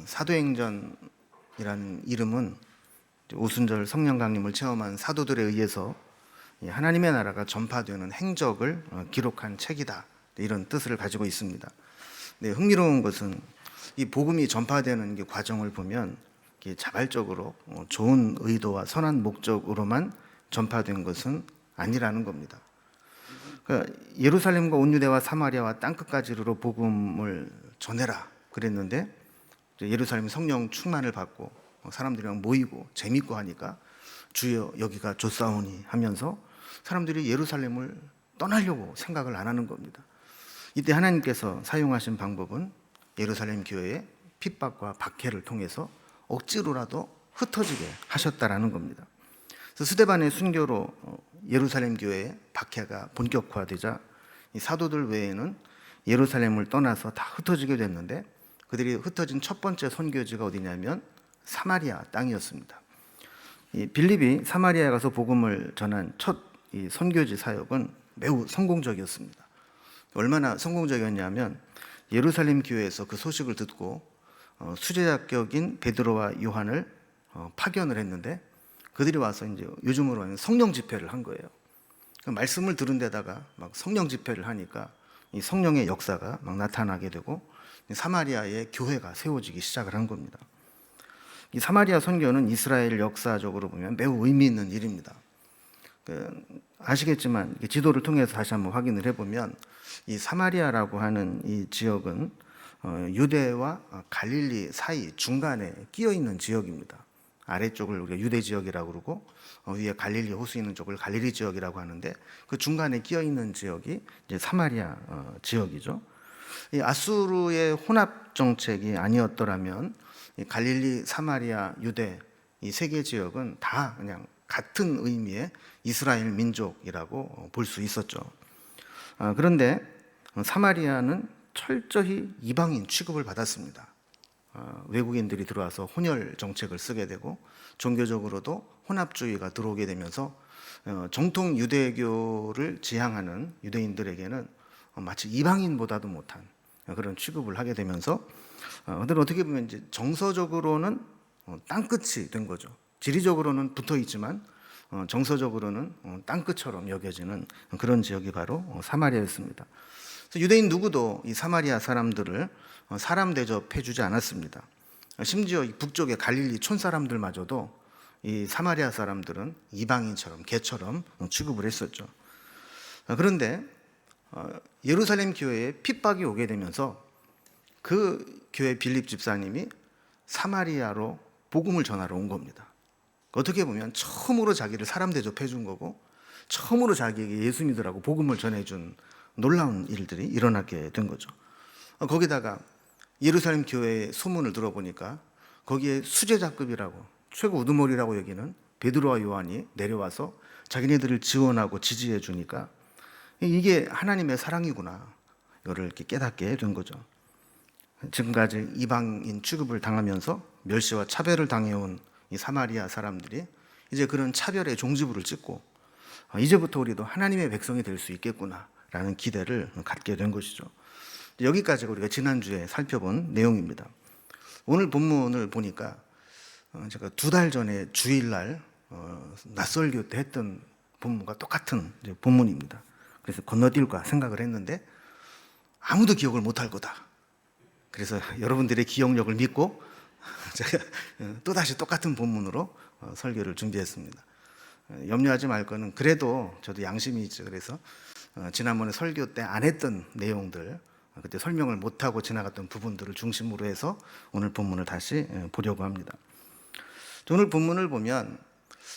사도행전이라는 이름은 오순절 성령 강림을 체험한 사도들에 의해서 하나님의 나라가 전파되는 행적을 기록한 책이다, 이런 뜻을 가지고 있습니다. 네, 흥미로운 것은 이 복음이 전파되는 게 과정을 보면 자발적으로 좋은 의도와 선한 목적으로만 전파된 것은 아니라는 겁니다. 그러니까 예루살렘과 온 유대와 사마리아와 땅끝까지 이르러 복음을 전해라 그랬는데, 예루살렘 성령 충만을 받고 사람들이랑 모이고 재밌고 하니까 주여 여기가 좋사오니 하면서 사람들이 예루살렘을 떠나려고 생각을 안 하는 겁니다. 이때 하나님께서 사용하신 방법은 예루살렘 교회의 핍박과 박해를 통해서 억지로라도 흩어지게 하셨다라는 겁니다. 그래서 스데반의 순교로 예루살렘 교회의 박해가 본격화되자 이 사도들 외에는 예루살렘을 떠나서 다 흩어지게 됐는데, 그들이 흩어진 첫 번째 선교지가 어디냐면 사마리아 땅이었습니다. 이 빌립이 사마리아에 가서 복음을 전한 첫 이 선교지 사역은 매우 성공적이었습니다. 얼마나 성공적이었냐면 예루살렘 교회에서 그 소식을 듣고 수제자격인 베드로와 요한을 파견을 했는데, 그들이 와서 이제 요즘으로 하면 성령 집회를 한 거예요. 말씀을 들은 데다가 막 성령 집회를 하니까 이 성령의 역사가 막 나타나게 되고 사마리아의 교회가 세워지기 시작을 한 겁니다. 이 사마리아 선교는 이스라엘 역사적으로 보면 매우 의미 있는 일입니다. 아시겠지만 지도를 통해서 다시 한번 확인을 해보면 이 사마리아라고 하는 이 지역은 유대와 갈릴리 사이 중간에 끼어 있는 지역입니다. 아래쪽을 우리가 유대 지역이라고 그러고 위에 갈릴리 호수 있는 쪽을 갈릴리 지역이라고 하는데, 그 중간에 끼어 있는 지역이 이제 사마리아 지역이죠. 이 아수르의 혼합 정책이 아니었더라면 이 갈릴리, 사마리아, 유대 이 세 개 지역은 다 그냥 같은 의미의 이스라엘 민족이라고 볼 수 있었죠. 그런데 사마리아는 철저히 이방인 취급을 받았습니다. 외국인들이 들어와서 혼혈 정책을 쓰게 되고 종교적으로도 혼합주의가 들어오게 되면서 정통 유대교를 지향하는 유대인들에게는 마치 이방인보다도 못한 그런 취급을 하게 되면서 그들은 어떻게 보면 이제 정서적으로는 땅끝이 된 거죠. 지리적으로는 붙어 있지만 정서적으로는 땅끝처럼 여겨지는 그런 지역이 바로 사마리아였습니다. 그래서 유대인 누구도 이 사마리아 사람들을 사람 대접해주지 않았습니다. 심지어 이 북쪽의 갈릴리 촌 사람들마저도 이 사마리아 사람들은 이방인처럼 개처럼 취급을 했었죠. 그런데 예루살렘 교회에 핍박이 오게 되면서 그 교회 빌립 집사님이 사마리아로 복음을 전하러 온 겁니다. 어떻게 보면 처음으로 자기를 사람 대접해 준 거고, 처음으로 자기에게 예수 믿으라고 복음을 전해준 놀라운 일들이 일어나게 된 거죠. 거기다가 예루살렘 교회의 소문을 들어보니까 거기에 수제자급이라고 최고 우두머리라고 여기는 베드로와 요한이 내려와서 자기네들을 지원하고 지지해 주니까 이게 하나님의 사랑이구나, 이거를 이렇게 깨닫게 된 거죠. 지금까지 이방인 취급을 당하면서 멸시와 차별을 당해온 이 사마리아 사람들이 이제 그런 차별의 종지부를 찍고 이제부터 우리도 하나님의 백성이 될 수 있겠구나라는 기대를 갖게 된 것이죠. 여기까지가 우리가 지난주에 살펴본 내용입니다. 오늘 본문을 보니까 제가 2달 전에 주일날 낯설교 때 했던 본문과 똑같은 본문입니다. 그래서 건너뛸까 생각을 했는데 아무도 기억을 못할 거다. 그래서 여러분들의 기억력을 믿고 제가 또다시 똑같은 본문으로 설교를 준비했습니다. 염려하지 말 거는 그래도 저도 양심이 있죠. 그래서 지난번에 설교 때 안 했던 내용들, 그때 설명을 못하고 지나갔던 부분들을 중심으로 해서 오늘 본문을 다시 보려고 합니다. 오늘 본문을 보면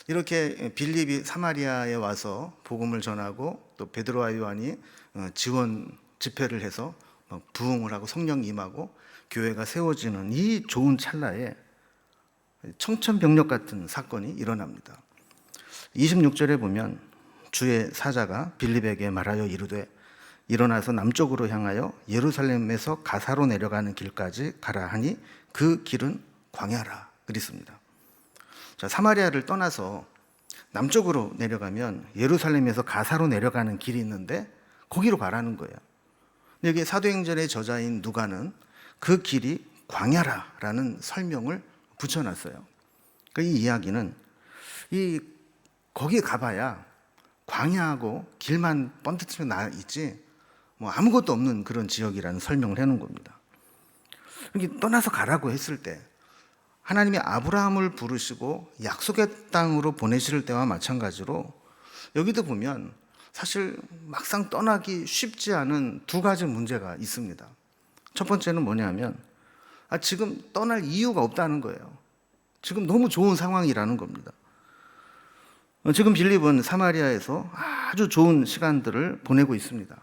이렇게 빌립이 사마리아에 와서 복음을 전하고 또 베드로와 요한이 지원 집회를 해서 부흥을 하고 성령이 임하고 교회가 세워지는 이 좋은 찰나에 청천벽력 같은 사건이 일어납니다. 26절에 보면 주의 사자가 빌립에게 말하여 이르되 일어나서 남쪽으로 향하여 예루살렘에서 가사로 내려가는 길까지 가라 하니 그 길은 광야라 그랬습니다. 자, 사마리아를 떠나서 남쪽으로 내려가면 예루살렘에서 가사로 내려가는 길이 있는데 거기로 가라는 거예요. 여기 사도행전의 저자인 누가는 그 길이 광야라라는 설명을 붙여놨어요. 이 이야기는 거기 가봐야 광야하고 길만 번뜩이면 나 있지 뭐 아무것도 없는 그런 지역이라는 설명을 해놓은 겁니다. 이렇게 떠나서 가라고 했을 때 하나님이 아브라함을 부르시고 약속의 땅으로 보내실 때와 마찬가지로 여기도 보면 사실 막상 떠나기 쉽지 않은 두 가지 문제가 있습니다. 첫 번째는 뭐냐면 지금 떠날 이유가 없다는 거예요. 지금 너무 좋은 상황이라는 겁니다. 지금 빌립은 사마리아에서 아주 좋은 시간들을 보내고 있습니다.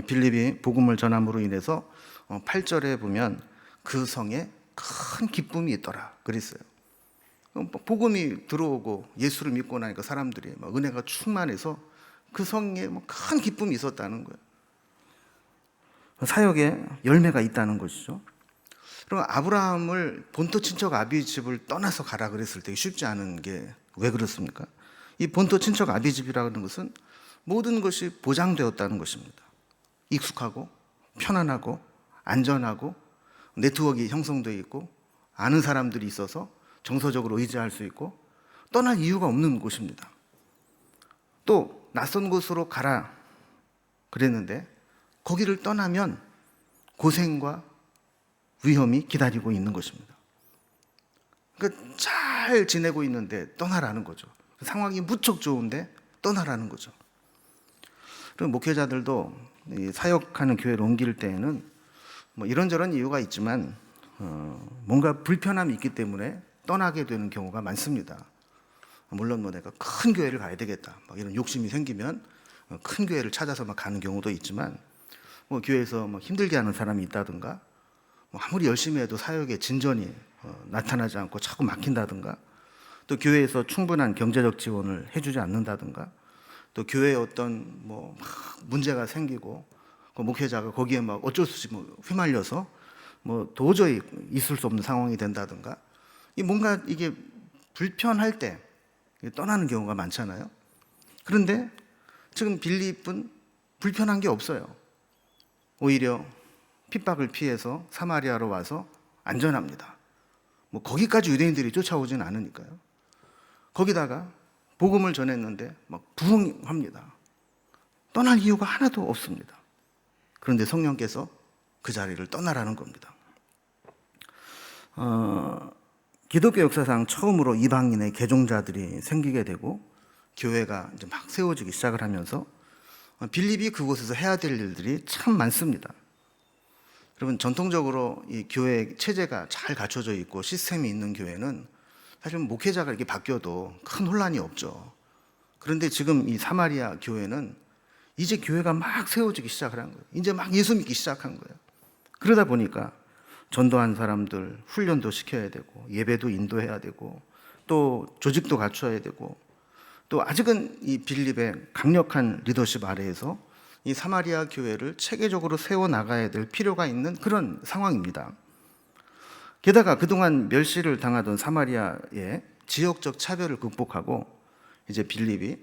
빌립이 복음을 전함으로 인해서 8절에 보면 그 성에 큰 기쁨이 있더라 그랬어요. 복음이 들어오고 예수를 믿고 나니까 사람들이 막 은혜가 충만해서 그 성에 큰 기쁨이 있었다는 거예요. 사역에 열매가 있다는 것이죠. 그럼 아브라함을 본토 친척 아비 집을 떠나서 가라 그랬을 때 쉽지 않은 게 왜 그렇습니까? 이 본토 친척 아비 집이라는 것은 모든 것이 보장되었다는 것입니다. 익숙하고 편안하고 안전하고 네트워크가 형성되어 있고 아는 사람들이 있어서 정서적으로 의지할 수 있고 떠날 이유가 없는 곳입니다. 또 낯선 곳으로 가라 그랬는데 거기를 떠나면 고생과 위험이 기다리고 있는 것입니다. 그러니까 잘 지내고 있는데 떠나라는 거죠. 상황이 무척 좋은데 떠나라는 거죠. 그리고 목회자들도 사역하는 교회를 옮길 때에는 뭐 이런저런 이유가 있지만 뭔가 불편함이 있기 때문에 떠나게 되는 경우가 많습니다. 물론 뭐 내가 큰 교회를 가야 되겠다 막 이런 욕심이 생기면 큰 교회를 찾아서 막 가는 경우도 있지만 뭐 교회에서 뭐 힘들게 하는 사람이 있다든가 뭐 아무리 열심히 해도 사역에 진전이 나타나지 않고 자꾸 막힌다든가 또 교회에서 충분한 경제적 지원을 해주지 않는다든가 또 교회에 어떤 뭐 문제가 생기고 그 목회자가 거기에 막 어쩔 수 없이 뭐 휘말려서 뭐 도저히 있을 수 없는 상황이 된다든가 뭔가 이게 불편할 때 떠나는 경우가 많잖아요. 그런데 지금 빌립은 불편한 게 없어요. 오히려 핍박을 피해서 사마리아로 와서 안전합니다. 뭐 거기까지 유대인들이 쫓아오진 않으니까요. 거기다가 복음을 전했는데 막 부흥합니다. 떠날 이유가 하나도 없습니다. 그런데 성령께서 그 자리를 떠나라는 겁니다. 기독교 역사상 처음으로 이방인의 개종자들이 생기게 되고 교회가 이제 막 세워지기 시작을 하면서 빌립이 그곳에서 해야 될 일들이 참 많습니다. 여러분 전통적으로 이 교회 체제가 잘 갖춰져 있고 시스템이 있는 교회는 사실 목회자가 이렇게 바뀌어도 큰 혼란이 없죠. 그런데 지금 이 사마리아 교회는 이제 교회가 막 세워지기 시작을 한 거예요. 이제 막 예수 믿기 시작한 거예요. 그러다 보니까 전도한 사람들 훈련도 시켜야 되고 예배도 인도해야 되고 또 조직도 갖춰야 되고 또 아직은 이 빌립의 강력한 리더십 아래에서 이 사마리아 교회를 체계적으로 세워나가야 될 필요가 있는 그런 상황입니다. 게다가 그동안 멸시를 당하던 사마리아의 지역적 차별을 극복하고 이제 빌립이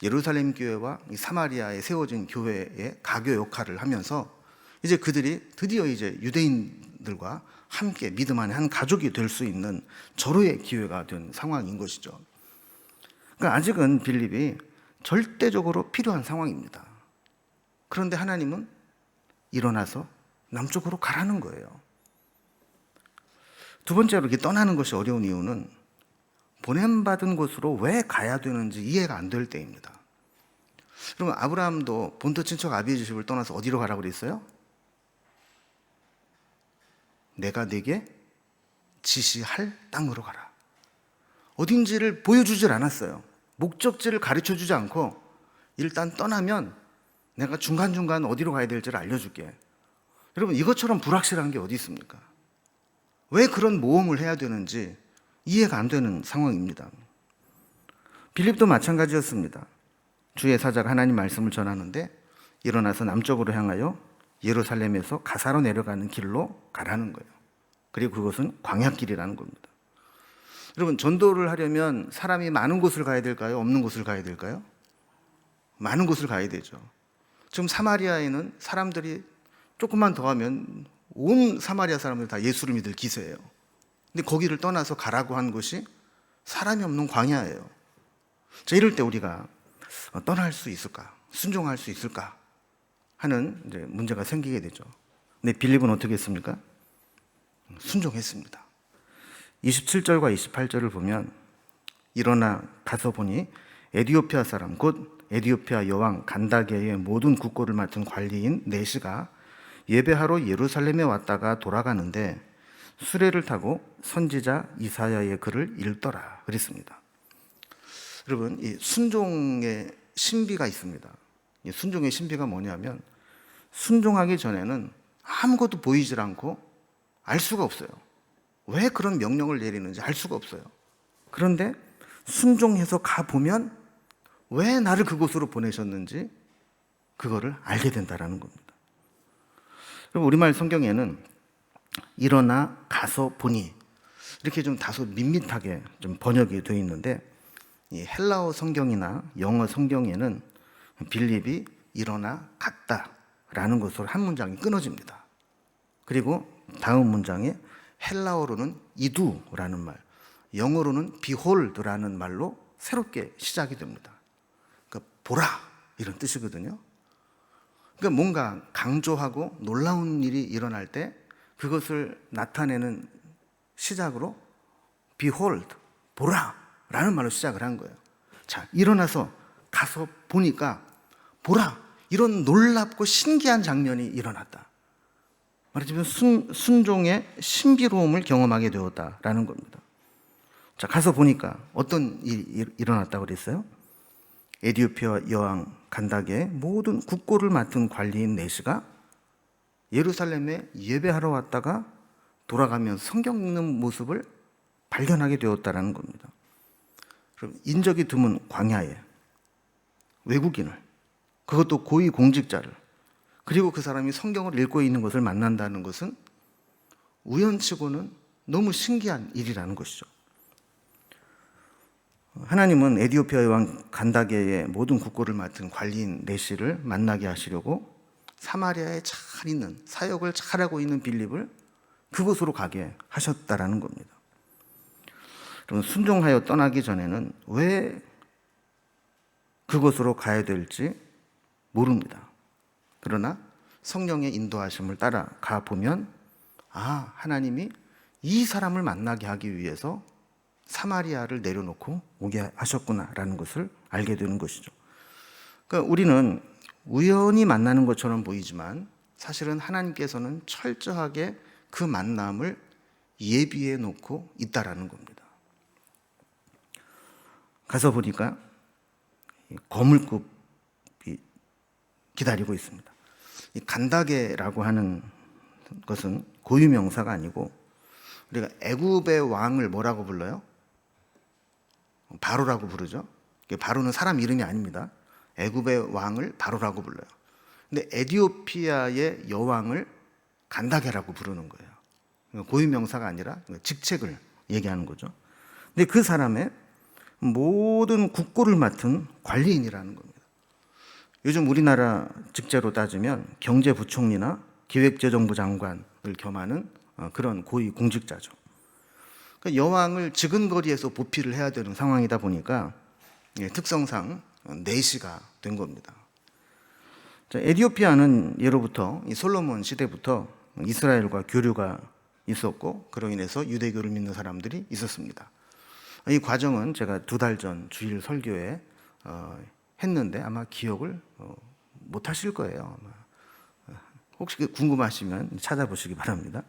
예루살렘 교회와 이 사마리아에 세워진 교회의 가교 역할을 하면서 이제 그들이 드디어 이제 유대인들과 함께 믿음 안에 한 가족이 될 수 있는 절호의 기회가 된 상황인 것이죠. 그러니까 아직은 빌립이 절대적으로 필요한 상황입니다. 그런데 하나님은 일어나서 남쪽으로 가라는 거예요. 두 번째로 이렇게 떠나는 것이 어려운 이유는 보냄받은 곳으로 왜 가야 되는지 이해가 안 될 때입니다. 그러면 아브라함도 본토 친척 아비의 집을 떠나서 어디로 가라고 그랬어요? 내가 네게 지시할 땅으로 가라. 어딘지를 보여주질 않았어요. 목적지를 가르쳐주지 않고 일단 떠나면 내가 중간중간 어디로 가야 될지를 알려줄게. 여러분 이것처럼 불확실한 게 어디 있습니까? 왜 그런 모험을 해야 되는지 이해가 안 되는 상황입니다. 빌립도 마찬가지였습니다. 주의 사자가 하나님 말씀을 전하는데 일어나서 남쪽으로 향하여 예루살렘에서 가사로 내려가는 길로 가라는 거예요. 그리고 그것은 광야길이라는 겁니다. 여러분 전도를 하려면 사람이 많은 곳을 가야 될까요? 없는 곳을 가야 될까요? 많은 곳을 가야 되죠. 지금 사마리아에는 사람들이 조금만 더 하면 온 사마리아 사람들 다 예수를 믿을 기세예요. 근데 거기를 떠나서 가라고 한 곳이 사람이 없는 광야예요. 자, 이럴 때 우리가 떠날 수 있을까? 순종할 수 있을까? 하는 이제 문제가 생기게 되죠. 근데 빌립은 어떻게 했습니까? 순종했습니다. 27절과 28절을 보면 일어나 가서 보니 에디오피아 사람 곧 에디오피아 여왕 간다게의 모든 국고를 맡은 관리인 네시가 예배하러 예루살렘에 왔다가 돌아가는데 수레를 타고 선지자 이사야의 글을 읽더라 그랬습니다. 여러분, 이 순종의 신비가 있습니다. 이 순종의 신비가 뭐냐면 순종하기 전에는 아무것도 보이질 않고 알 수가 없어요. 왜 그런 명령을 내리는지 알 수가 없어요. 그런데 순종해서 가보면 왜 나를 그곳으로 보내셨는지 그거를 알게 된다는 겁니다. 그럼 우리말 성경에는 일어나 가서 보니 이렇게 좀 다소 밋밋하게 좀 번역이 되어 있는데 이 헬라어 성경이나 영어 성경에는 빌립이 일어나 갔다라는 것으로 한 문장이 끊어집니다. 그리고 다음 문장에 헬라어로는 이두라는 말, 영어로는 behold라는 말로 새롭게 시작이 됩니다. 그러니까 보라 이런 뜻이거든요. 그러니까 뭔가 강조하고 놀라운 일이 일어날 때 그것을 나타내는 시작으로 behold, 보라라는 말로 시작을 한 거예요. 자, 일어나서 가서 보니까 보라, 이런 놀랍고 신기한 장면이 일어났다. 말하자면 순종의 신비로움을 경험하게 되었다라는 겁니다. 자, 가서 보니까 어떤 일이 일어났다고 그랬어요? 에디오피아 여왕 간다게의 모든 국고를 맡은 관리인 네시가 예루살렘에 예배하러 왔다가 돌아가면서 성경 읽는 모습을 발견하게 되었다는 겁니다. 그럼 인적이 드문 광야에 외국인을, 그것도 고위 공직자를, 그리고 그 사람이 성경을 읽고 있는 것을 만난다는 것은 우연치고는 너무 신기한 일이라는 것이죠. 하나님은 에디오피아 왕 간다게의 모든 국고를 맡은 관리인 네시를 만나게 하시려고 사마리아에 잘 있는, 사역을 잘하고 있는 빌립을 그곳으로 가게 하셨다라는 겁니다. 그럼 순종하여 떠나기 전에는 왜 그곳으로 가야 될지 모릅니다. 그러나 성령의 인도하심을 따라 가보면 하나님이 이 사람을 만나게 하기 위해서 사마리아를 내려놓고 오게 하셨구나라는 것을 알게 되는 것이죠. 그러니까 우리는 우연히 만나는 것처럼 보이지만 사실은 하나님께서는 철저하게 그 만남을 예비해 놓고 있다라는 겁니다. 가서 보니까 거물급이 기다리고 있습니다. 이 간다게라고 하는 것은 고유명사가 아니고 우리가 애굽의 왕을 뭐라고 불러요? 바로라고 부르죠. 바로는 사람 이름이 아닙니다. 애굽의 왕을 바로라고 불러요. 근데 에디오피아의 여왕을 간다게라고 부르는 거예요. 고유명사가 아니라 직책을 얘기하는 거죠. 근데 그 사람의 모든 국고를 맡은 관리인이라는 겁니다. 요즘 우리나라 직제로 따지면 경제부총리나 기획재정부 장관을 겸하는 그런 고위 공직자죠. 그러니까 여왕을 지근거리에서 보필을 해야 되는 상황이다 보니까 특성상 네시가 된 겁니다. 에디오피아는 예로부터 이 솔로몬 시대부터 이스라엘과 교류가 있었고 그로 인해서 유대교를 믿는 사람들이 있었습니다. 이 과정은 제가 2달 전 주일 설교에 했는데 아마 기억을 못 하실 거예요. 혹시 궁금하시면 찾아보시기 바랍니다.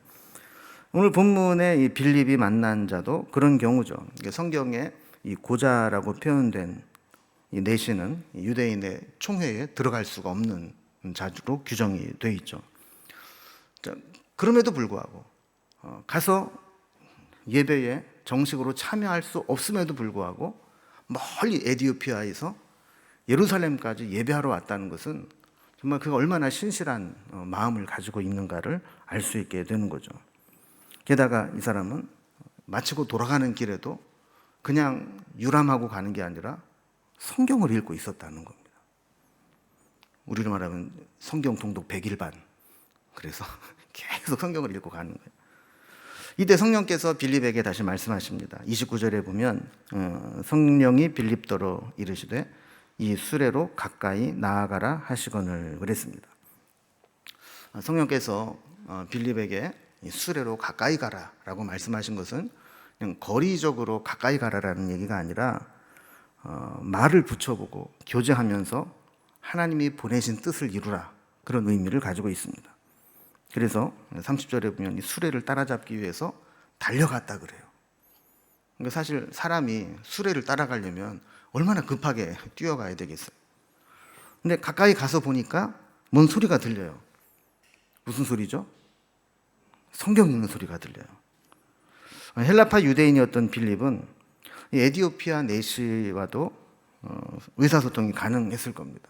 오늘 본문의 이 빌립이 만난 자도 그런 경우죠. 성경에 이 고자라고 표현된 이 네시는 유대인의 총회에 들어갈 수가 없는 자로 규정이 되어 있죠. 자, 그럼에도 불구하고 가서 예배에 정식으로 참여할 수 없음에도 불구하고 멀리 에디오피아에서 예루살렘까지 예배하러 왔다는 것은 정말 그가 얼마나 신실한 마음을 가지고 있는가를 알 수 있게 되는 거죠. 게다가 이 사람은 마치고 돌아가는 길에도 그냥 유람하고 가는 게 아니라 성경을 읽고 있었다는 겁니다. 우리로 말하면 성경 통독 100일반. 그래서 계속 성경을 읽고 가는 거예요. 이때 성령께서 빌립에게 다시 말씀하십니다. 29절에 보면 성령이 빌립더러 이르시되 이 수레로 가까이 나아가라 하시거늘 그랬습니다. 성령께서 빌립에게 이 수레로 가까이 가라라고 말씀하신 것은 그냥 거리적으로 가까이 가라라는 얘기가 아니라 말을 붙여보고 교제하면서 하나님이 보내신 뜻을 이루라, 그런 의미를 가지고 있습니다. 그래서 30절에 보면 이 수레를 따라잡기 위해서 달려갔다 그래요. 그러니까 사실 사람이 수레를 따라가려면 얼마나 급하게 뛰어가야 되겠어요. 근데 가까이 가서 보니까 뭔 소리가 들려요. 무슨 소리죠? 성경 읽는 소리가 들려요. 헬라파 유대인이었던 빌립은 에디오피아 내시와도 의사소통이 가능했을 겁니다.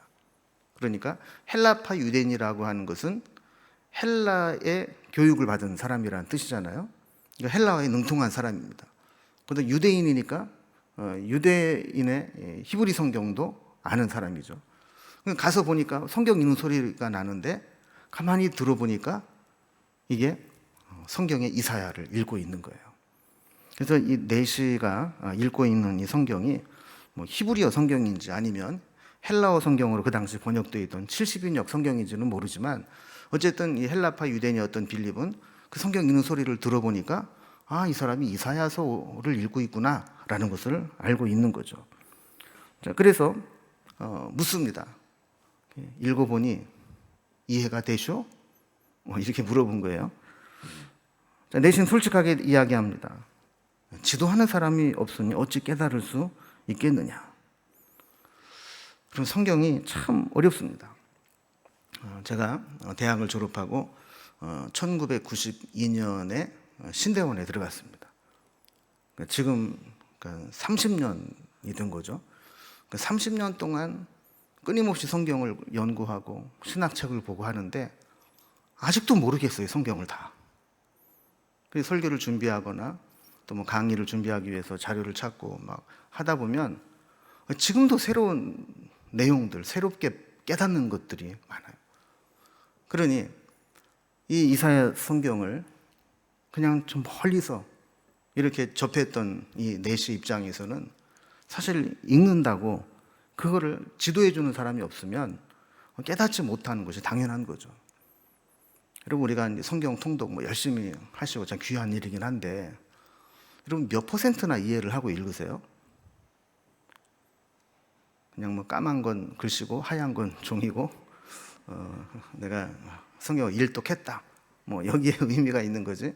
그러니까 헬라파 유대인이라고 하는 것은 헬라의 교육을 받은 사람이라는 뜻이잖아요. 그러니까 헬라어에 능통한 사람입니다. 그런데 유대인이니까 유대인의 히브리 성경도 아는 사람이죠. 가서 보니까 성경 읽는 소리가 나는데 가만히 들어보니까 이게 성경의 이사야를 읽고 있는 거예요. 그래서 이 내시가 읽고 있는 이 성경이 뭐 히브리어 성경인지 아니면 헬라어 성경으로 그 당시 번역되어 있던 70인역 성경인지는 모르지만 어쨌든 이 헬라파 유대인이었던 빌립은 그 성경 읽는 소리를 들어보니까 이 사람이 이사야서를 읽고 있구나라는 것을 알고 있는 거죠. 자, 그래서 묻습니다. 읽어보니 이해가 되쇼? 이렇게 물어본 거예요. 자, 내신 솔직하게 이야기합니다. 지도하는 사람이 없으니 어찌 깨달을 수 있겠느냐. 그럼 성경이 참 어렵습니다. 제가 대학을 졸업하고 1992년에 신대원에 들어갔습니다. 지금 30년이 된 거죠. 30년 동안 끊임없이 성경을 연구하고 신학책을 보고 하는데 아직도 모르겠어요, 성경을 다. 그래서 설교를 준비하거나 또 뭐 강의를 준비하기 위해서 자료를 찾고 막 하다 보면 지금도 새로운 내용들, 새롭게 깨닫는 것들이 많아요. 그러니 이 이사야 성경을 그냥 좀 멀리서 이렇게 접했던 이 내시 입장에서는 사실 읽는다고 그거를 지도해 주는 사람이 없으면 깨닫지 못하는 것이 당연한 거죠. 여러분, 우리가 이제 성경 통독 뭐 열심히 하시고 참 귀한 일이긴 한데 여러분 몇 퍼센트나 이해를 하고 읽으세요? 그냥 뭐 까만 건 글씨고 하얀 건 종이고 내가 성경을 일독했다, 뭐 여기에 의미가 있는 거지.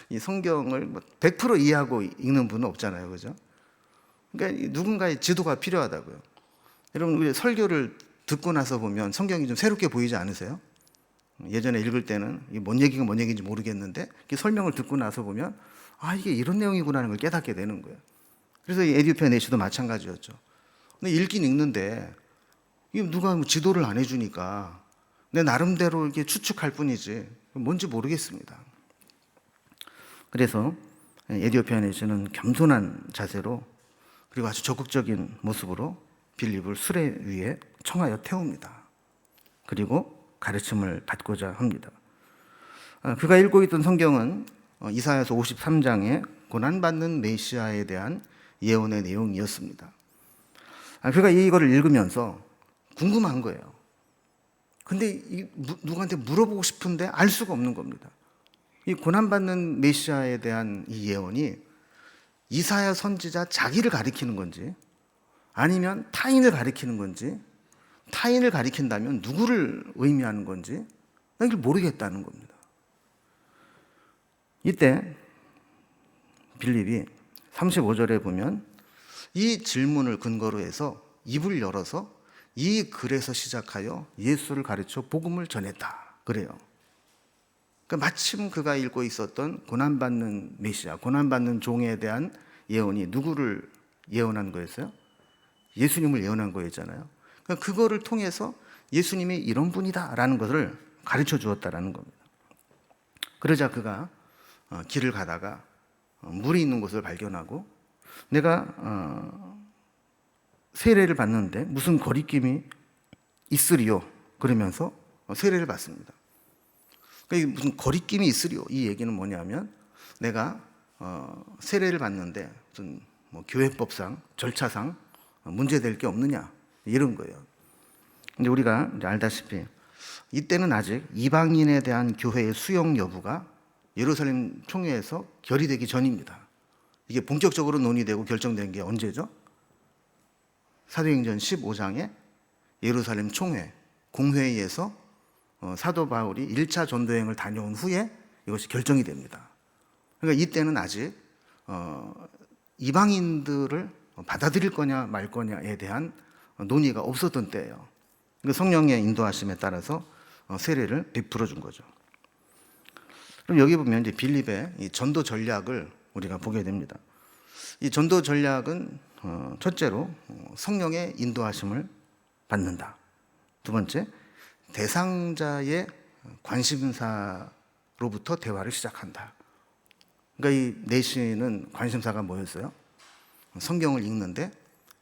이 성경을 뭐 100% 이해하고 읽는 분은 없잖아요, 그죠? 그러니까 누군가의 지도가 필요하다고요. 여러분, 우리 설교를 듣고 나서 보면 성경이 좀 새롭게 보이지 않으세요? 예전에 읽을 때는 뭔 얘기가 뭔 얘기인지 모르겠는데 설명을 듣고 나서 보면 이게 이런 내용이구나라는 걸 깨닫게 되는 거예요. 그래서 이 에디오피아 내시도 마찬가지였죠. 근데 읽긴 읽는데 이게 누가 뭐 지도를 안 해주니까 내 나름대로 이렇게 추측할 뿐이지 뭔지 모르겠습니다. 그래서 에디오피아 내시는 겸손한 자세로 그리고 아주 적극적인 모습으로 빌립을 수레 위에 청하여 태웁니다. 그리고 가르침을 받고자 합니다. 그가 읽고 있던 성경은 이사야서 53장의 고난받는 메시아에 대한 예언의 내용이었습니다. 그가 이거를 읽으면서 궁금한 거예요. 근데 누구한테 물어보고 싶은데 알 수가 없는 겁니다. 이 고난받는 메시아에 대한 이 예언이 이사야 선지자 자기를 가리키는 건지 아니면 타인을 가리키는 건지, 타인을 가리킨다면 누구를 의미하는 건지 이걸 모르겠다는 겁니다. 이때 빌립이 35절에 보면 이 질문을 근거로 해서 입을 열어서 이 글에서 시작하여 예수를 가르쳐 복음을 전했다 그래요. 그러니까 마침 그가 읽고 있었던 고난받는 메시아, 고난받는 종에 대한 예언이 누구를 예언한 거였어요? 예수님을 예언한 거였잖아요. 그러니까 그거를 통해서 예수님이 이런 분이다라는 것을 가르쳐 주었다라는 겁니다. 그러자 그가 길을 가다가 물이 있는 곳을 발견하고 내가 세례를 받는데 무슨 거리낌이 있으리요? 그러면서 세례를 받습니다. 그러니까 무슨 거리낌이 있으리요. 이 얘기는 뭐냐면 내가 세례를 받는데 무슨 뭐 교회법상 절차상 문제될 게 없느냐 이런 거예요. 근데 우리가 이제 알다시피 이때는 아직 이방인에 대한 교회의 수용 여부가 예루살렘 총회에서 결의되기 전입니다. 이게 본격적으로 논의되고 결정된 게 언제죠? 사도행전 15장에 예루살렘 총회 공회의에서 사도 바울이 1차 전도여행을 다녀온 후에 이것이 결정이 됩니다. 그러니까 이때는 아직 이방인들을 받아들일 거냐 말 거냐에 대한 논의가 없었던 때예요. 그러니까 성령의 인도하심에 따라서 세례를 베풀어 준 거죠. 그럼 여기 보면 이제 빌립의 이 전도 전략을 우리가 보게 됩니다. 이 전도 전략은 첫째로 성령의 인도하심을 받는다. 두 번째, 대상자의 관심사로부터 대화를 시작한다. 그러니까 이 내시는 관심사가 뭐였어요? 성경을 읽는데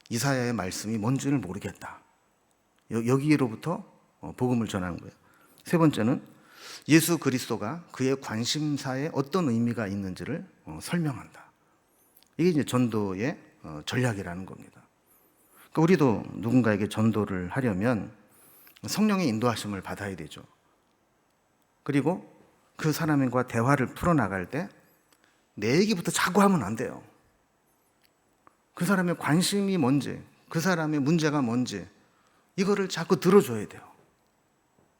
이사야의 말씀이 뭔지를 모르겠다. 여기로부터 복음을 전하는 거예요. 세 번째는 예수 그리스도가 그의 관심사에 어떤 의미가 있는지를 설명한다. 이게 이제 전도의 전략이라는 겁니다. 그러니까 우리도 누군가에게 전도를 하려면 성령의 인도하심을 받아야 되죠. 그리고 그 사람과 대화를 풀어나갈 때 내 얘기부터 자꾸 하면 안 돼요. 그 사람의 관심이 뭔지, 그 사람의 문제가 뭔지 이거를 자꾸 들어줘야 돼요.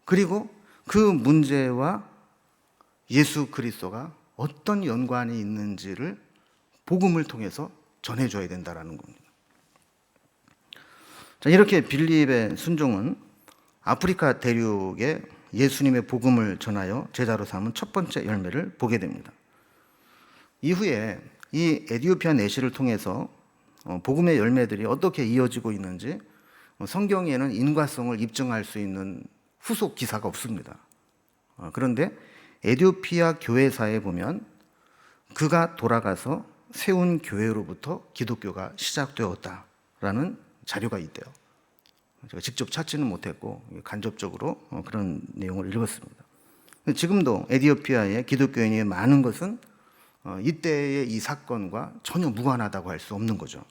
그리고 그 문제와 예수 그리스도가 어떤 연관이 있는지를 복음을 통해서 전해줘야 된다는 겁니다. 자, 이렇게 빌립의 순종은 아프리카 대륙에 예수님의 복음을 전하여 제자로 삼은 첫 번째 열매를 보게 됩니다. 이후에 이 에디오피아 내시를 통해서 복음의 열매들이 어떻게 이어지고 있는지 성경에는 인과성을 입증할 수 있는 후속 기사가 없습니다. 그런데 에디오피아 교회사에 보면 그가 돌아가서 세운 교회로부터 기독교가 시작되었다라는 자료가 있대요. 제가 직접 찾지는 못했고 간접적으로 그런 내용을 읽었습니다. 지금도 에디오피아의 기독교인이 많은 것은 이때의 이 사건과 전혀 무관하다고 할 수 없는 거죠.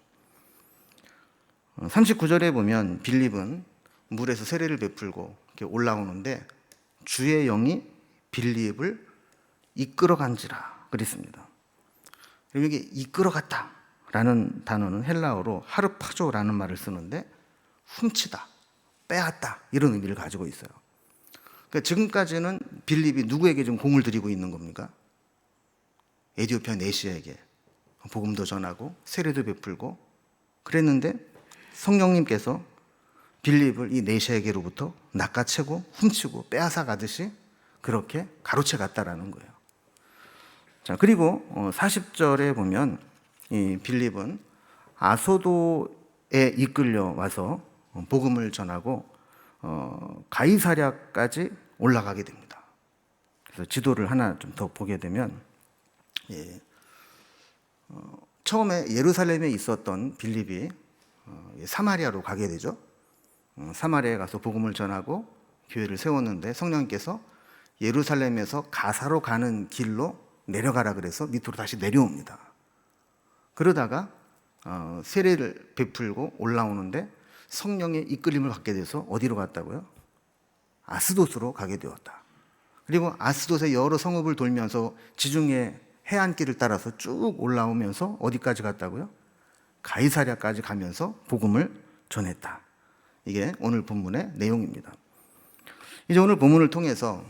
39절에 보면 빌립은 물에서 세례를 베풀고 이렇게 올라오는데 주의 영이 빌립을 이끌어간지라 그랬습니다. 여기 이끌어갔다라는 단어는 헬라어로 하르파조라는 말을 쓰는데 훔치다, 빼앗다 이런 의미를 가지고 있어요. 그러니까 지금까지는 빌립이 누구에게 좀 공을 들이고 있는 겁니까? 에디오피아 내시에게 복음도 전하고 세례도 베풀고 그랬는데 성령님께서 빌립을 이 내시에게로부터 낚아채고 훔치고 빼앗아 가듯이 그렇게 가로채 갔다라는 거예요. 자, 그리고 40절에 보면 이 빌립은 아소도에 이끌려 와서 복음을 전하고 가이사랴까지 올라가게 됩니다. 그래서 지도를 하나 좀 더 보게 되면 처음에 예루살렘에 있었던 빌립이 사마리아로 가게 되죠. 사마리아에 가서 복음을 전하고 교회를 세웠는데 성령님께서 예루살렘에서 가사로 가는 길로 내려가라 그래서 밑으로 다시 내려옵니다. 그러다가 세례를 베풀고 올라오는데 성령의 이끌림을 받게 돼서 어디로 갔다고요? 아스돗으로 가게 되었다. 그리고 아스돗의 여러 성읍을 돌면서 지중해 해안길을 따라서 쭉 올라오면서 어디까지 갔다고요? 가이사랴까지 가면서 복음을 전했다. 이게 오늘 본문의 내용입니다. 이제 오늘 본문을 통해서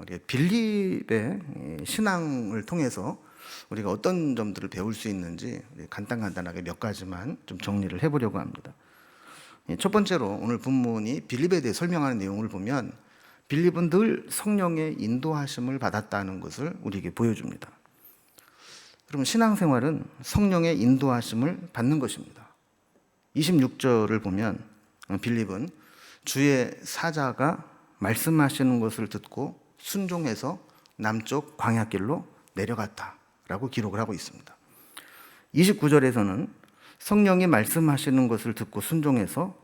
우리 빌립의 신앙을 통해서 우리가 어떤 점들을 배울 수 있는지 간단하게 몇 가지만 좀 정리를 해보려고 합니다. 첫 번째로 오늘 본문이 빌립에 대해 설명하는 내용을 보면 빌립은 늘 성령의 인도하심을 받았다는 것을 우리에게 보여줍니다. 그러면 신앙생활은 성령의 인도하심을 받는 것입니다. 26절을 보면 빌립은 주의 사자가 말씀하시는 것을 듣고 순종해서 남쪽 광야길로 내려갔다라고 기록을 하고 있습니다. 29절에서는 성령이 말씀하시는 것을 듣고 순종해서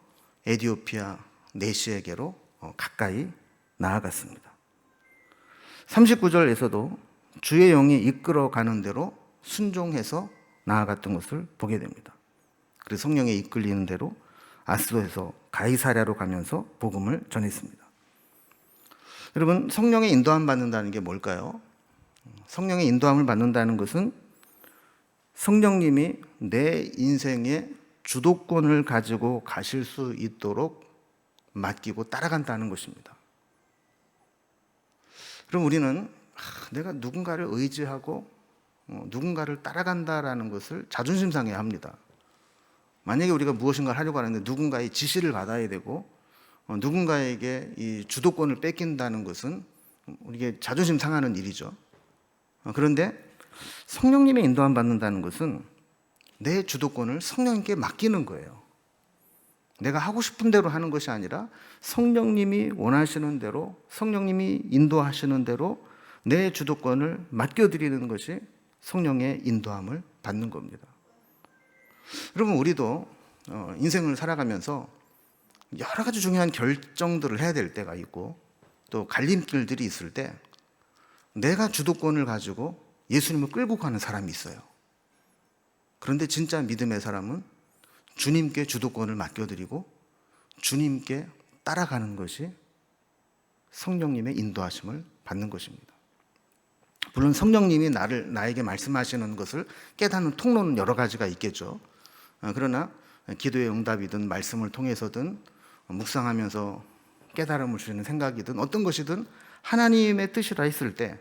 에디오피아 내시에게로 가까이 나아갔습니다. 39절에서도 주의 영이 이끌어가는 대로 순종해서 나아갔던 것을 보게 됩니다. 그래서 성령에 이끌리는 대로 아스도에서 가이사랴로 가면서 복음을 전했습니다. 여러분, 성령의 인도함 받는다는 게 뭘까요? 성령의 인도함을 받는다는 것은 성령님이 내 인생의 주도권을 가지고 가실 수 있도록 맡기고 따라간다는 것입니다. 그럼 우리는 내가 누군가를 의지하고 누군가를 따라간다라는 것을 자존심 상해 합니다. 만약에 우리가 무엇인가를 하려고 하는데 누군가의 지시를 받아야 되고 누군가에게 이 주도권을 뺏긴다는 것은 우리에게 자존심 상하는 일이죠. 그런데 성령님의 인도함 받는다는 것은 내 주도권을 성령님께 맡기는 거예요. 내가 하고 싶은 대로 하는 것이 아니라 성령님이 원하시는 대로, 성령님이 인도하시는 대로 내 주도권을 맡겨드리는 것이 성령의 인도함을 받는 겁니다. 여러분, 우리도 인생을 살아가면서 여러 가지 중요한 결정들을 해야 될 때가 있고 또 갈림길들이 있을 때 내가 주도권을 가지고 예수님을 끌고 가는 사람이 있어요. 그런데 진짜 믿음의 사람은 주님께 주도권을 맡겨드리고 주님께 따라가는 것이 성령님의 인도하심을 받는 것입니다. 물론 성령님이 나에게 말씀하시는 것을 깨닫는 통로는 여러 가지가 있겠죠. 그러나 기도의 응답이든 말씀을 통해서든 묵상하면서 깨달음을 주시는 생각이든 어떤 것이든 하나님의 뜻이라 했을 때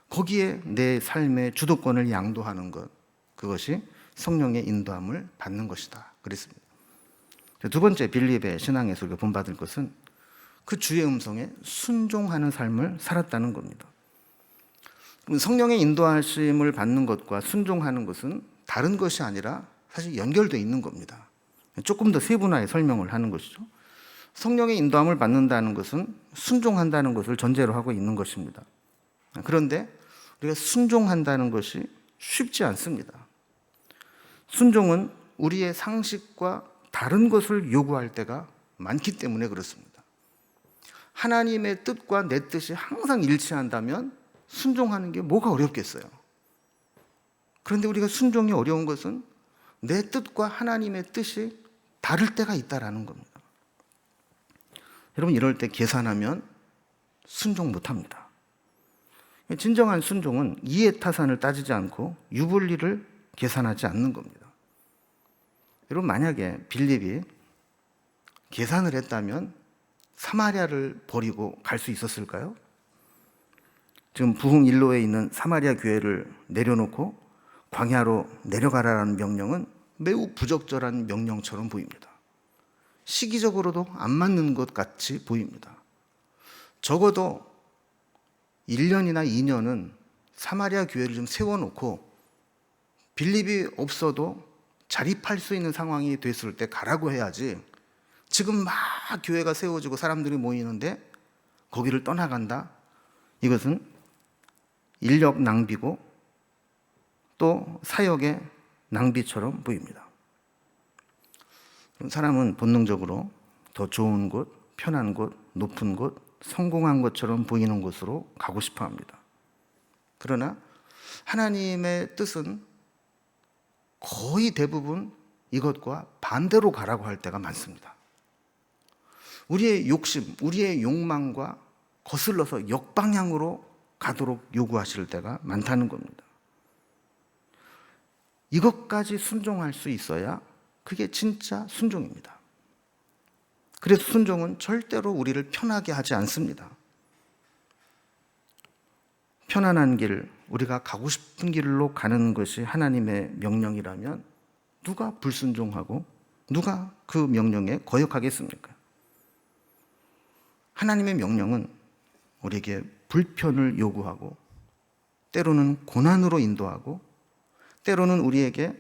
거기에 내 삶의 주도권을 양도하는 것, 그것이 성령의 인도함을 받는 것이다 그랬습니다. 두 번째, 빌립의 신앙에서 우리가 본받을 것은 그 주의 음성에 순종하는 삶을 살았다는 겁니다. 성령의 인도하심을 받는 것과 순종하는 것은 다른 것이 아니라 사실 연결되어 있는 겁니다. 조금 더 세분화해 설명을 하는 것이죠. 성령의 인도함을 받는다는 것은 순종한다는 것을 전제로 하고 있는 것입니다. 그런데 우리가 순종한다는 것이 쉽지 않습니다. 순종은 우리의 상식과 다른 것을 요구할 때가 많기 때문에 그렇습니다. 하나님의 뜻과 내 뜻이 항상 일치한다면 순종하는 게 뭐가 어렵겠어요? 그런데 우리가 순종이 어려운 것은 내 뜻과 하나님의 뜻이 다를 때가 있다라는 겁니다. 여러분, 이럴 때 계산하면 순종 못합니다. 진정한 순종은 이해타산을 따지지 않고 유불리를 계산하지 않는 겁니다. 여러분, 만약에 빌립이 계산을 했다면 사마리아를 버리고 갈 수 있었을까요? 지금 부흥 일로에 있는 사마리아 교회를 내려놓고 광야로 내려가라는 명령은 매우 부적절한 명령처럼 보입니다. 시기적으로도 안 맞는 것 같이 보입니다. 적어도 1년이나 2년은 사마리아 교회를 좀 세워놓고 빌립이 없어도 자립할 수 있는 상황이 됐을 때 가라고 해야지, 지금 막 교회가 세워지고 사람들이 모이는데 거기를 떠나간다? 이것은 인력 낭비고 또 사역의 낭비처럼 보입니다. 사람은 본능적으로 더 좋은 곳, 편한 곳, 높은 곳, 성공한 것처럼 보이는 곳으로 가고 싶어 합니다. 그러나 하나님의 뜻은 거의 대부분 이것과 반대로 가라고 할 때가 많습니다. 우리의 욕심, 우리의 욕망과 거슬러서 역방향으로 가도록 요구하실 때가 많다는 겁니다. 이것까지 순종할 수 있어야 그게 진짜 순종입니다. 그래서 순종은 절대로 우리를 편하게 하지 않습니다. 편안한 길, 우리가 가고 싶은 길로 가는 것이 하나님의 명령이라면 누가 불순종하고 누가 그 명령에 거역하겠습니까? 하나님의 명령은 우리에게 불편을 요구하고 때로는 고난으로 인도하고 때로는 우리에게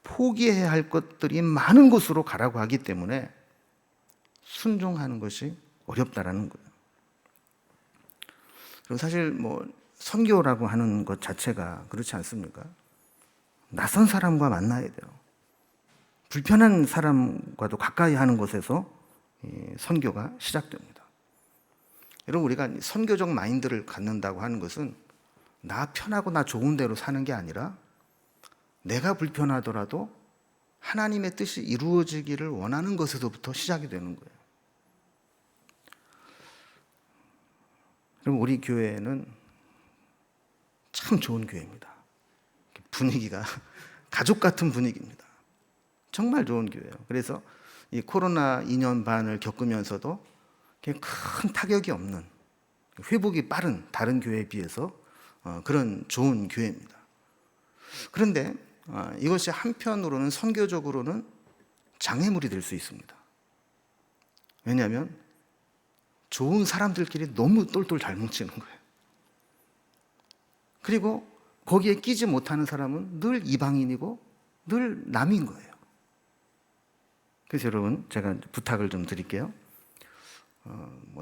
포기해야 할 것들이 많은 곳으로 가라고 하기 때문에 순종하는 것이 어렵다라는 거예요. 그리고 사실 선교라고 하는 것 자체가 그렇지 않습니까? 낯선 사람과 만나야 돼요. 불편한 사람과도 가까이 하는 곳에서 선교가 시작됩니다. 여러분, 우리가 선교적 마인드를 갖는다고 하는 것은 나 편하고 나 좋은 대로 사는 게 아니라 내가 불편하더라도 하나님의 뜻이 이루어지기를 원하는 것에서부터 시작이 되는 거예요. 그럼 우리 교회는 참 좋은 교회입니다. 분위기가 가족 같은 분위기입니다. 정말 좋은 교회예요. 그래서 이 코로나 2년 반을 겪으면서도 큰 타격이 없는, 회복이 빠른 다른 교회에 비해서 그런 좋은 교회입니다. 그런데 이것이 한편으로는 선교적으로는 장애물이 될 수 있습니다. 왜냐하면 좋은 사람들끼리 너무 똘똘 잘 뭉치는 거예요. 그리고 거기에 끼지 못하는 사람은 늘 이방인이고 늘 남인 거예요. 그래서 여러분, 제가 부탁을 좀 드릴게요.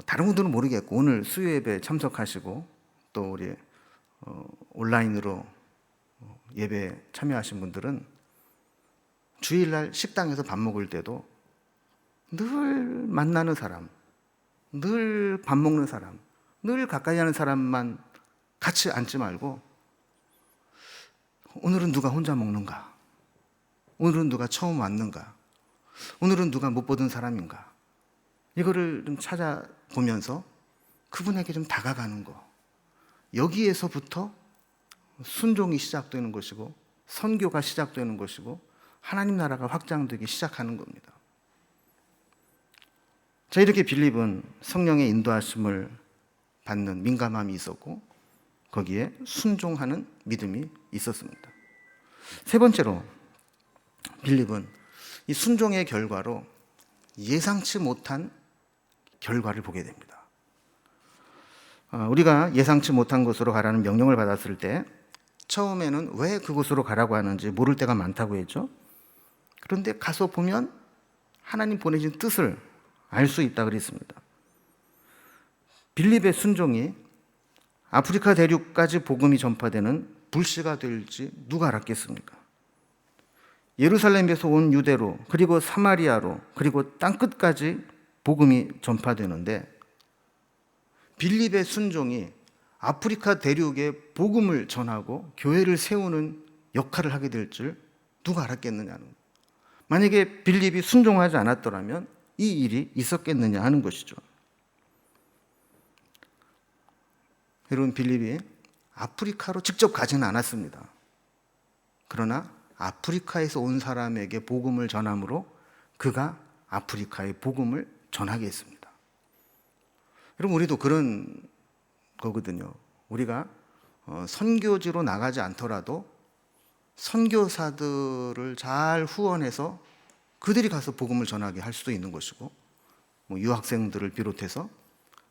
다른 분들은 모르겠고 오늘 수요 예배 참석하시고 또 우리 온라인으로 예배 참여하신 분들은 주일날 식당에서 밥 먹을 때도 늘 만나는 사람, 늘 밥 먹는 사람, 늘 가까이 하는 사람만 같이 앉지 말고 오늘은 누가 혼자 먹는가? 오늘은 누가 처음 왔는가? 오늘은 누가 못 보던 사람인가? 이거를 좀 찾아보면서 그분에게 좀 다가가는 거. 여기에서부터 순종이 시작되는 것이고 선교가 시작되는 것이고 하나님 나라가 확장되기 시작하는 겁니다. 자, 이렇게 빌립은 성령의 인도하심을 받는 민감함이 있었고 거기에 순종하는 믿음이 있었습니다. 세 번째로 빌립은 이 순종의 결과로 예상치 못한 결과를 보게 됩니다. 우리가 예상치 못한 곳으로 가라는 명령을 받았을 때 처음에는 왜 그곳으로 가라고 하는지 모를 때가 많다고 했죠. 그런데 가서 보면 하나님 보내신 뜻을 알 수 있다 그랬습니다. 빌립의 순종이 아프리카 대륙까지 복음이 전파되는 불씨가 될지 누가 알았겠습니까? 예루살렘에서 온 유대로 그리고 사마리아로 그리고 땅끝까지 복음이 전파되는데 빌립의 순종이 아프리카 대륙에 복음을 전하고 교회를 세우는 역할을 하게 될 줄 누가 알았겠느냐는 거예요. 만약에 빌립이 순종하지 않았더라면 이 일이 있었겠느냐 하는 것이죠. 여러분, 빌립이 아프리카로 직접 가지는 않았습니다. 그러나 아프리카에서 온 사람에게 복음을 전함으로 그가 아프리카의 복음을 전하게 했습니다. 여러분, 우리도 그런 거거든요. 우리가 선교지로 나가지 않더라도 선교사들을 잘 후원해서 그들이 가서 복음을 전하게 할 수도 있는 것이고, 유학생들을 비롯해서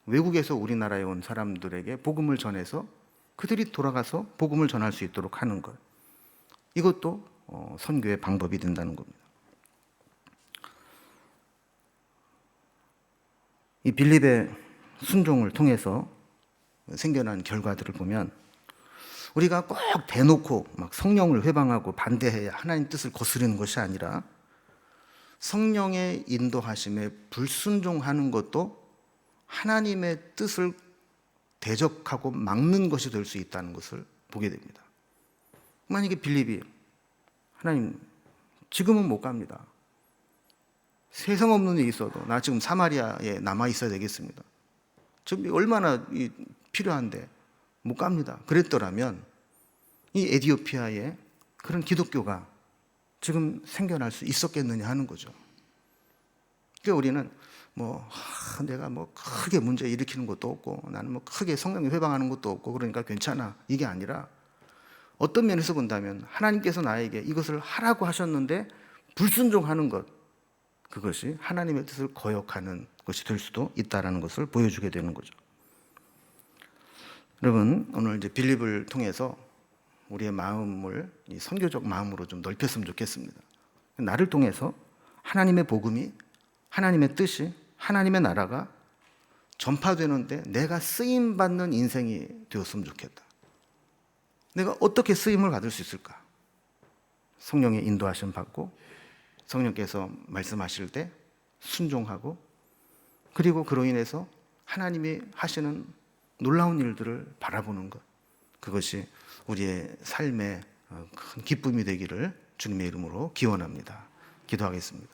외국에서 우리나라에 온 사람들에게 복음을 전해서 그들이 돌아가서 복음을 전할 수 있도록 하는 것, 이것도 선교의 방법이 된다는 겁니다. 이 빌립의 순종을 통해서 생겨난 결과들을 보면 우리가 꼭 대놓고 막 성령을 회방하고 반대해야 하나님 뜻을 거스르는 것이 아니라 성령의 인도하심에 불순종하는 것도 하나님의 뜻을 대적하고 막는 것이 될 수 있다는 것을 보게 됩니다. 만약에 빌립이 하나님 지금은 못 갑니다. 세상 없는 일이 있어도 나 지금 사마리아에 남아 있어야 되겠습니다. 지금 얼마나 필요한데 못 갑니다. 그랬더라면 이 에티오피아에 그런 기독교가 지금 생겨날 수 있었겠느냐 하는 거죠. 그러니까 우리는 내가 크게 문제 일으키는 것도 없고 나는 크게 성령에 회방하는 것도 없고 그러니까 괜찮아, 이게 아니라 어떤 면에서 본다면 하나님께서 나에게 이것을 하라고 하셨는데 불순종하는 것, 그것이 하나님의 뜻을 거역하는 것이 될 수도 있다는 것을 보여주게 되는 거죠. 여러분, 오늘 이제 빌립을 통해서 우리의 마음을 이 선교적 마음으로 좀 넓혔으면 좋겠습니다. 나를 통해서 하나님의 복음이, 하나님의 뜻이, 하나님의 나라가 전파되는데 내가 쓰임받는 인생이 되었으면 좋겠다. 내가 어떻게 쓰임을 받을 수 있을까? 성령의 인도하심 받고 성령께서 말씀하실 때 순종하고, 그리고 그로 인해서 하나님이 하시는 놀라운 일들을 바라보는 것, 그것이 우리의 삶의 큰 기쁨이 되기를 주님의 이름으로 기원합니다. 기도하겠습니다.